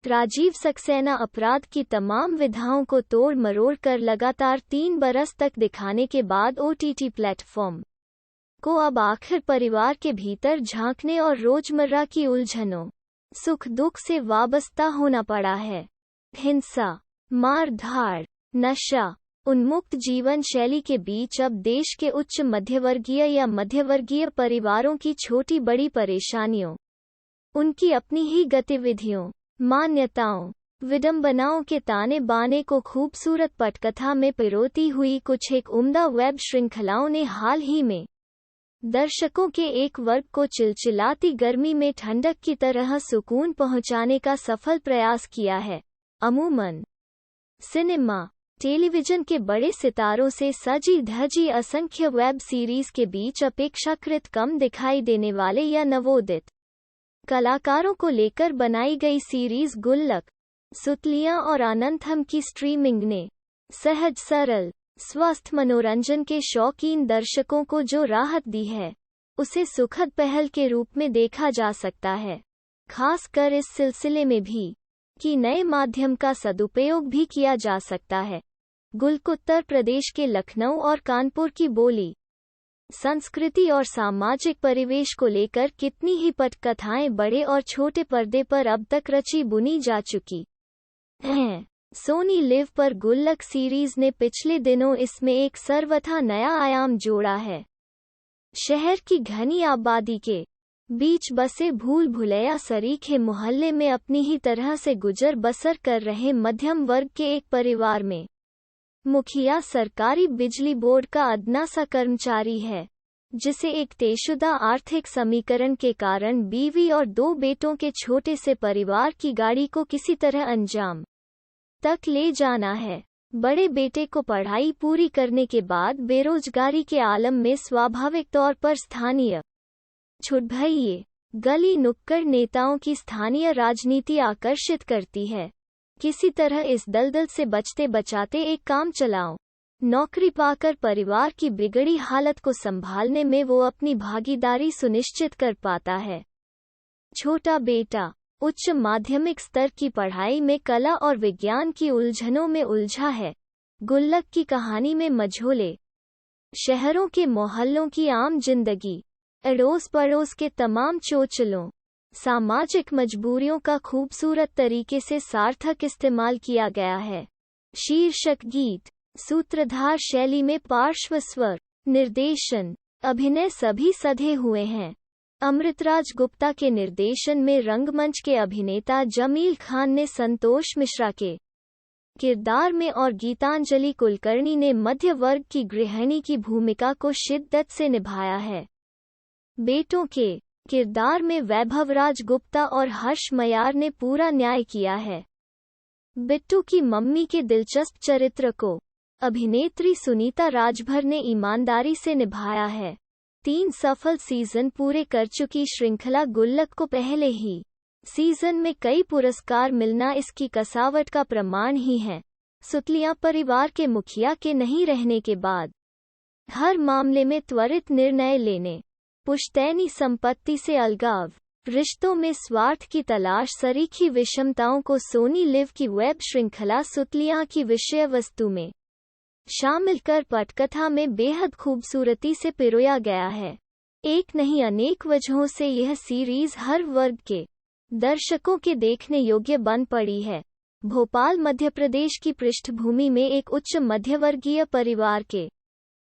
राजीव सक्सेना अपराध की तमाम विधाओं को तोड़ मरोड़ कर लगातार 3 बरस तक दिखाने के बाद OTT प्लेटफॉर्म को अब आखिर परिवार के भीतर झांकने और रोजमर्रा की उलझनों, सुख दुख से वाबस्ता होना पड़ा है। हिंसा, मार धाड़, नशा, उन्मुक्त जीवन शैली के बीच अब देश के उच्च मध्यवर्गीय या मध्यवर्गीय परिवारों की छोटी बड़ी परेशानियों, उनकी अपनी ही गतिविधियों, मान्यताओं, विडंबनाओं के ताने बाने को खूबसूरत पटकथा में पिरोती हुई कुछ एक उम्दा वेब श्रृंखलाओं ने हाल ही में दर्शकों के एक वर्ग को चिलचिलाती गर्मी में ठंडक की तरह सुकून पहुंचाने का सफल प्रयास किया है। अमूमन सिनेमा, टेलीविजन के बड़े सितारों से सजी धजी असंख्य वेब सीरीज के बीच अपेक्षाकृत कम दिखाई देने वाले या नवोदित कलाकारों को लेकर बनाई गई सीरीज गुल्लक, सुतलियां और अनंतम की स्ट्रीमिंग ने सहज सरल स्वस्थ मनोरंजन के शौकीन दर्शकों को जो राहत दी है, उसे सुखद पहल के रूप में देखा जा सकता है। खासकर इस सिलसिले में भी कि नए माध्यम का सदुपयोग भी किया जा सकता है। गुल्लक उत्तर प्रदेश के लखनऊ और कानपुर की बोली, संस्कृति और सामाजिक परिवेश को लेकर कितनी ही पटकथाएं बड़े और छोटे पर्दे पर अब तक रची बुनी जा चुकी हैं। सोनी लिव पर गुल्लक सीरीज ने पिछले दिनों इसमें एक सर्वथा नया आयाम जोड़ा है। शहर की घनी आबादी के बीच बसे भूल भुलैया सरीखे मोहल्ले में अपनी ही तरह से गुजर बसर कर रहे मध्यम वर्ग के एक परिवार में मुखिया सरकारी बिजली बोर्ड का अदना सा कर्मचारी है, जिसे एक तयशुदा आर्थिक समीकरण के कारण बीवी और 2 बेटों के छोटे से परिवार की गाड़ी को किसी तरह अंजाम तक ले जाना है। बड़े बेटे को पढ़ाई पूरी करने के बाद बेरोजगारी के आलम में स्वाभाविक तौर पर स्थानीय छुटभइये गली नुक्कड़ नेताओं की स्थानीय राजनीति आकर्षित करती है। किसी तरह इस दलदल से बचते बचाते एक काम चलाओ नौकरी पाकर परिवार की बिगड़ी हालत को संभालने में वो अपनी भागीदारी सुनिश्चित कर पाता है। छोटा बेटा उच्च माध्यमिक स्तर की पढ़ाई में कला और विज्ञान की उलझनों में उलझा है। गुल्लक की कहानी में मझोले शहरों के मोहल्लों की आम जिंदगी, अड़ोस पड़ोस के तमाम चोचलों, सामाजिक मजबूरियों का खूबसूरत तरीके से सार्थक इस्तेमाल किया गया है। शीर्षक गीत, सूत्रधार शैली में पार्श्व स्वर, निर्देशन, अभिनय सभी सधे हुए हैं। अमृतराज गुप्ता के निर्देशन में रंगमंच के अभिनेता जमील खान ने संतोष मिश्रा के किरदार में और गीतांजलि कुलकर्णी ने मध्य वर्ग की गृहिणी की भूमिका को शिद्दत से निभाया है। बेटों के किरदार में वैभवराज गुप्ता और हर्ष मयार ने पूरा न्याय किया है। बिट्टू की मम्मी के दिलचस्प चरित्र को अभिनेत्री सुनीता राजभर ने ईमानदारी से निभाया है। 3 सफल सीजन पूरे कर चुकी श्रृंखला गुल्लक को पहले ही सीजन में कई पुरस्कार मिलना इसकी कसावट का प्रमाण ही है। सुतलियां परिवार के मुखिया के नहीं रहने के बाद हर मामले में त्वरित निर्णय लेने, पुश्तैनी संपत्ति से अलगाव, रिश्तों में स्वार्थ की तलाश सरीखी विषमताओं को सोनी लिव की वेब श्रृंखला सुतलियां की विषय वस्तु में शामिल कर पटकथा में बेहद खूबसूरती से पिरोया गया है। एक नहीं अनेक वजहों से यह सीरीज हर वर्ग के दर्शकों के देखने योग्य बन पड़ी है। भोपाल मध्य प्रदेश की पृष्ठभूमि में एक उच्च मध्यवर्गीय परिवार के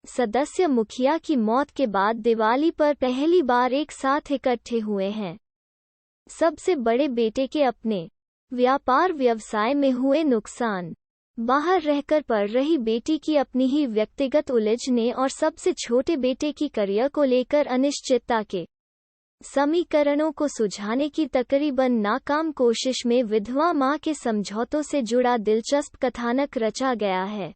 सदस्य मुखिया की मौत के बाद दिवाली पर पहली बार एक साथ इकट्ठे हुए हैं। सबसे बड़े बेटे के अपने व्यापार व्यवसाय में हुए नुकसान, बाहर रहकर पढ़ रही बेटी की अपनी ही व्यक्तिगत उलझने और सबसे छोटे बेटे की करियर को लेकर अनिश्चितता के समीकरणों को सुलझाने की तकरीबन नाकाम कोशिश में विधवा मां के समझौतों से जुड़ा दिलचस्प कथानक रचा गया है।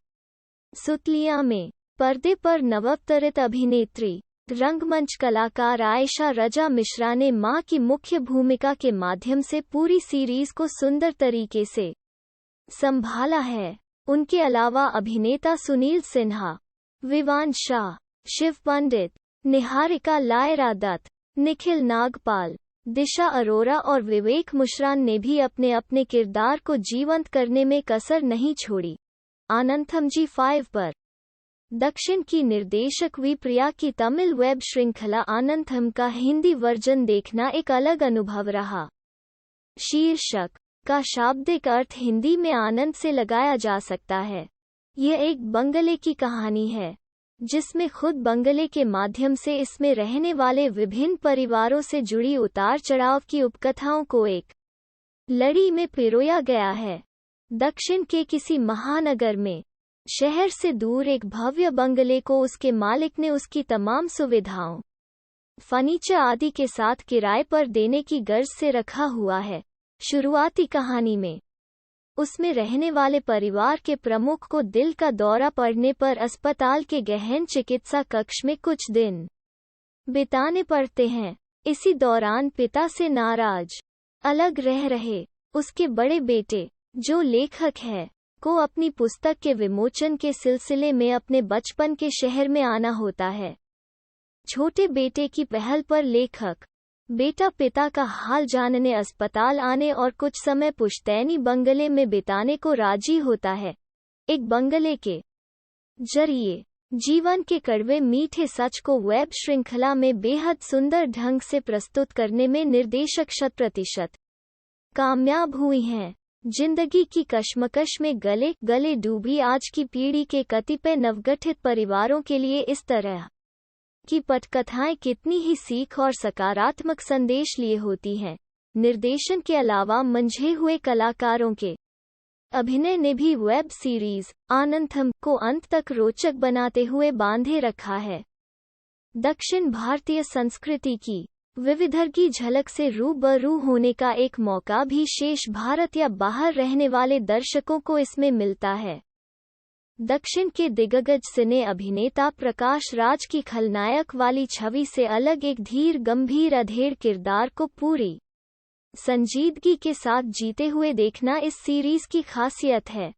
सुतलियां में पर्दे पर नवावतरित अभिनेत्री, रंगमंच कलाकार आयशा रजा मिश्रा ने मां की मुख्य भूमिका के माध्यम से पूरी सीरीज को सुंदर तरीके से संभाला है। उनके अलावा अभिनेता सुनील सिन्हा, विवान शाह, शिव पंडित, निहारिका लायरा दत्त, निखिल नागपाल, दिशा अरोरा और विवेक मुश्रान ने भी अपने अपने किरदार को जीवंत करने में कसर नहीं छोड़ी। आनंथम G5 पर दक्षिण की निर्देशक वी प्रिया की तमिल वेब श्रृंखला आनंथम का हिंदी वर्जन देखना एक अलग अनुभव रहा। शीर्षक का शाब्दिक अर्थ हिंदी में आनंद से लगाया जा सकता है। यह एक बंगले की कहानी है जिसमें खुद बंगले के माध्यम से इसमें रहने वाले विभिन्न परिवारों से जुड़ी उतार चढ़ाव की उपकथाओं को एक लड़ी में पिरोया गया है। दक्षिण के किसी महानगर में शहर से दूर एक भव्य बंगले को उसके मालिक ने उसकी तमाम सुविधाओं, फर्नीचर आदि के साथ किराए पर देने की गर्ज से रखा हुआ है। शुरुआती कहानी में उसमें रहने वाले परिवार के प्रमुख को दिल का दौरा पड़ने पर अस्पताल के गहन चिकित्सा कक्ष में कुछ दिन बिताने पड़ते हैं। इसी दौरान पिता से नाराज अलग रह रहे उसके बड़े बेटे, जो लेखक है, को अपनी पुस्तक के विमोचन के सिलसिले में अपने बचपन के शहर में आना होता है। छोटे बेटे की पहल पर लेखक बेटा पिता का हाल जानने अस्पताल आने और कुछ समय पुश्तैनी बंगले में बिताने को राजी होता है। एक बंगले के जरिए जीवन के कड़वे मीठे सच को वेब श्रृंखला में बेहद सुंदर ढंग से प्रस्तुत करने में निर्देशक 100% कामयाब हुई हैं। जिंदगी की कश्मकश में गले गले डूबी आज की पीढ़ी के कतिपय नवगठित परिवारों के लिए इस तरह की पटकथाएं कितनी ही सीख और सकारात्मक संदेश लिए होती हैं। निर्देशन के अलावा मंझे हुए कलाकारों के अभिनय ने भी वेब सीरीज आनंथम को अंत तक रोचक बनाते हुए बांधे रखा है। दक्षिण भारतीय संस्कृति की विविधता झलक से रूबरू होने का एक मौका भी शेष भारत या बाहर रहने वाले दर्शकों को इसमें मिलता है। दक्षिण के दिग्गज सिने अभिनेता प्रकाश राज की खलनायक वाली छवि से अलग एक धीर गंभीर अधेड़ किरदार को पूरी संजीदगी के साथ जीते हुए देखना इस सीरीज की खासियत है।